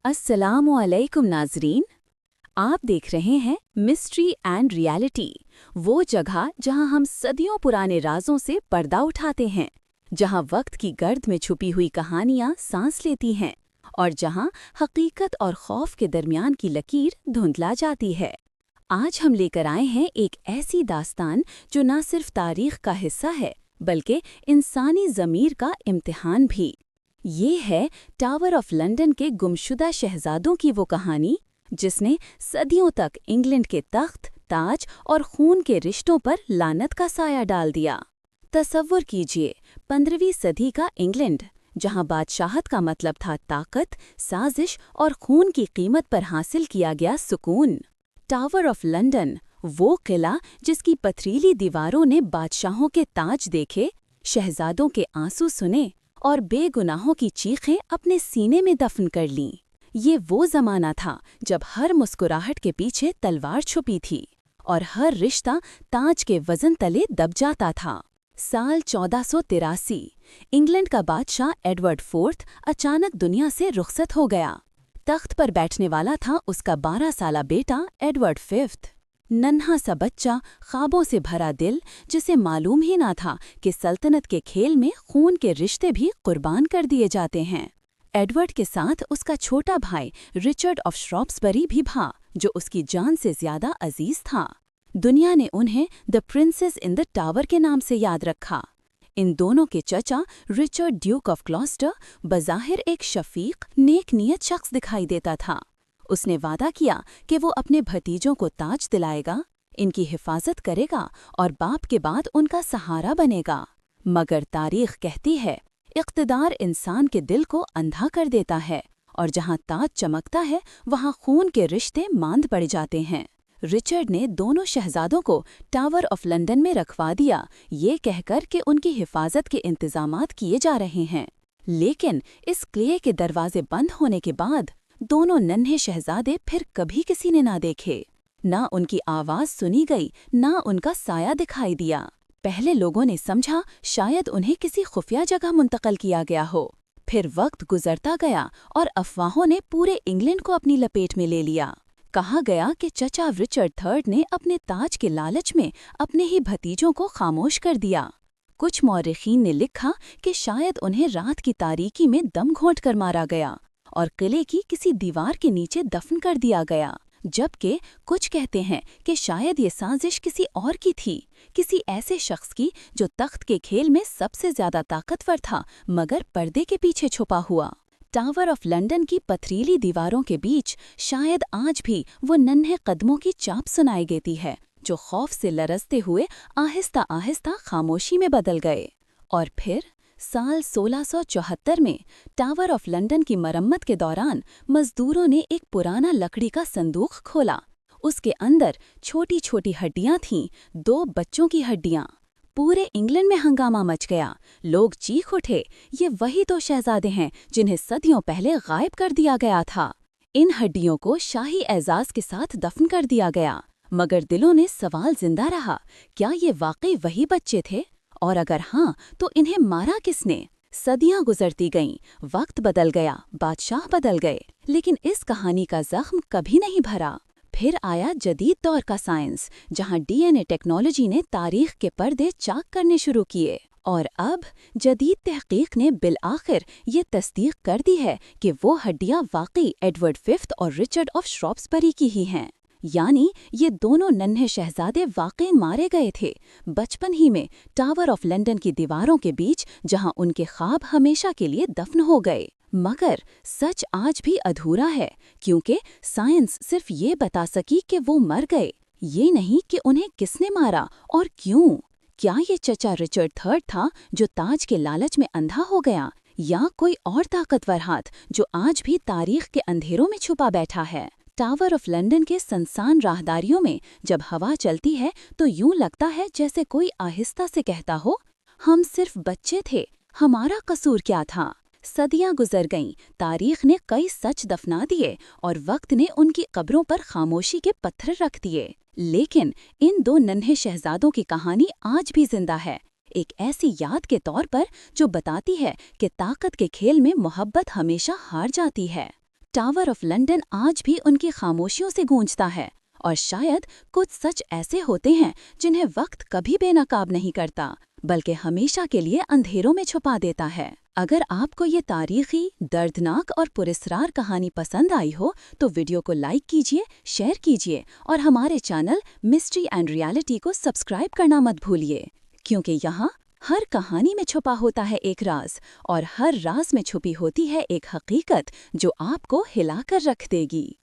अस्सलामु अलैकुम नाज़रीन। आप देख रहे हैं मिस्ट्री एंड रियलिटी, वो जगह जहां हम सदियों पुराने राजों से पर्दा उठाते हैं, जहां वक्त की गर्द में छुपी हुई कहानियां सांस लेती हैं और जहां हकीकत और खौफ के दरमियान की लकीर धुंधला जाती है। आज हम लेकर आए हैं एक ऐसी दास्तान जो न सिर्फ तारीख का हिस्सा है बल्कि इंसानी ज़मीर का इम्तिहान भी। ये है टावर ऑफ लंदन के गुमशुदा शहजादों की वो कहानी जिसने सदियों तक इंग्लैंड के तख्त, ताज और खून के रिश्तों पर लानत का साया डाल दिया। तसव्वुर कीजिए 15वीं सदी का इंग्लैंड, जहां बादशाहत का मतलब था ताकत, साजिश और खून की कीमत पर हासिल किया गया सुकून। टावर ऑफ लंदन, वो किला जिसकी पथरीली दीवारों ने बादशाहों के ताज देखे, शहजादों के आंसू सुने और बेगुनाहों की चीखें अपने सीने में दफन कर लीं। ये वो ज़माना था जब हर मुस्कुराहट के पीछे तलवार छुपी थी और हर रिश्ता ताज के वजन तले दब जाता था। साल 1483, इंग्लैंड का बादशाह एडवर्ड फोर्थ अचानक दुनिया से रुखसत हो गया। तख्त पर बैठने वाला था उसका 12 साला बेटा एडवर्ड फिफ्थ। नन्हा सा बच्चा, ख्वाबों से भरा दिल, जिसे मालूम ही ना था कि सल्तनत के खेल में खून के रिश्ते भी कुर्बान कर दिए जाते हैं। एडवर्ड के साथ उसका छोटा भाई रिचर्ड ऑफ श्रॉप्सबरी भी था, जो उसकी जान से ज्यादा अजीज था। दुनिया ने उन्हें the princess in the tower के नाम से याद रखा। इन दोनों के चचा रिचर्ड ड्यूक ऑफ ग्लॉस्टर बज़ाहिर एक शफीक, नेक नियत शख्स दिखाई देता था। उसने वादा किया कि वो अपने भतीजों को ताज दिलाएगा, इनकी हिफाजत करेगा और बाप के बाद उनका सहारा बनेगा। मगर तारीख कहती है, इक़्तिदार इंसान के दिल को अंधा कर देता है और जहां ताज चमकता है वहां खून के रिश्ते मांद पड़ जाते हैं। रिचर्ड ने दोनों शहजादों को टावर ऑफ लंदन में रखवा दिया, ये कहकर कि उनकी हिफाजत के इंतजामात किए जा रहे हैं। लेकिन इस किले के दरवाजे बंद होने के बाद दोनों नन्हे शहजादे फिर कभी किसी ने ना देखे। ना उनकी आवाज़ सुनी गई, ना उनका साया दिखाई दिया। पहले लोगों ने समझा शायद उन्हें किसी खुफिया जगह मुंतकल किया गया हो। फिर वक्त गुजरता गया और अफवाहों ने पूरे इंग्लैंड को अपनी लपेट में ले लिया। कहा गया कि चचा रिचर्ड थर्ड ने अपने ताज के लालच में अपने ही भतीजों को खामोश कर दिया। कुछ मौरिखीन ने लिखा कि शायद उन्हें रात की तारीकी में दम घोंट कर मारा गया और किले की किसी दीवार के नीचे दफन कर दिया गया, जबकि कुछ कहते हैं कि शायद ये साजिश किसी और की थी, किसी ऐसे शख्स की जो तख्त के खेल में सबसे ज्यादा ताकतवर था मगर पर्दे के पीछे छुपा हुआ। टावर ऑफ लंदन की पथरीली दीवारों के बीच शायद आज भी वो नन्हे कदमों की चाप सुनाई देती है, जो खौफ से लरजते हुए आहिस्ता आहिस्ता खामोशी में बदल गए। और फिर साल 1674 में टावर ऑफ लंदन की मरम्मत के दौरान मजदूरों ने एक पुराना लकड़ी का संदूक खोला। उसके अंदर छोटी छोटी हड्डियां थीं, 2 बच्चों की हड्डियां। पूरे इंग्लैंड में हंगामा मच गया। लोग चीख उठे, ये वही तो शहजादे हैं जिन्हें सदियों पहले गायब कर दिया गया था। इन हड्डियों को शाही एजाज के साथ दफन कर दिया गया, मगर दिलों ने सवाल जिंदा रहा, क्या ये वाकई वही बच्चे थे? और अगर हाँ, तो इन्हें मारा किसने? सदियां गुजरती गईं, वक्त बदल गया, बादशाह बदल गए, लेकिन इस कहानी का जख्म कभी नहीं भरा। फिर आया जदीद दौर का साइंस, जहां डीएनए टेक्नोलॉजी ने तारीख के पर्दे चाक करने शुरू किए। और अब जदीद तहकीक ने बिल-आखिर ये तस्दीक कर दी है कि वो हड्डियां वाकई एडवर्ड फिफ्थ और रिचर्ड ऑफ श्रॉप्सबरी की ही हैं। यानी ये दोनों नन्हे शहजादे वाकई मारे गए थे, बचपन ही में टावर ऑफ लंदन की दीवारों के बीच, जहां उनके ख्वाब हमेशा के लिए दफन हो गए। मगर सच आज भी अधूरा है, क्योंकि साइंस सिर्फ ये बता सकी कि वो मर गए, ये नहीं कि उन्हें किसने मारा और क्यों। क्या ये चचा रिचर्ड थर्ड था जो ताज के लालच में अंधा हो गया, या कोई और ताकतवर हाथ जो आज भी तारीख के अंधेरों में छुपा बैठा है? टावर ऑफ लंदन के सुनसान राहदारियों में जब हवा चलती है तो यूं लगता है जैसे कोई आहिस्ता से कहता हो, हम सिर्फ बच्चे थे, हमारा कसूर क्या था? सदियां गुजर गईं, तारीख ने कई सच दफना दिए और वक्त ने उनकी कब्रों पर खामोशी के पत्थर रख दिए। लेकिन इन 2 नन्हे शहजादों की कहानी आज भी जिंदा है, एक ऐसी याद के तौर पर जो बताती है कि ताकत के खेल में मोहब्बत हमेशा हार जाती है। टावर ऑफ लंदन आज भी उनकी खामोशियों से गूंजता है, और शायद कुछ सच ऐसे होते हैं जिन्हें वक्त कभी बेनकाब नहीं करता, बल्कि हमेशा के लिए अंधेरों में छुपा देता है। अगर आपको ये तारीखी, दर्दनाक और पुरस्कार कहानी पसंद आई हो तो वीडियो को लाइक कीजिए, शेयर कीजिए और हमारे चैनल मिस्ट्री एंड रियलिटी को सब्सक्राइब करना मत भूलिए, क्योंकि यहाँ हर कहानी में छुपा होता है एक राज, और हर राज में छुपी होती है एक हकीकत जो आपको हिला कर रख देगी।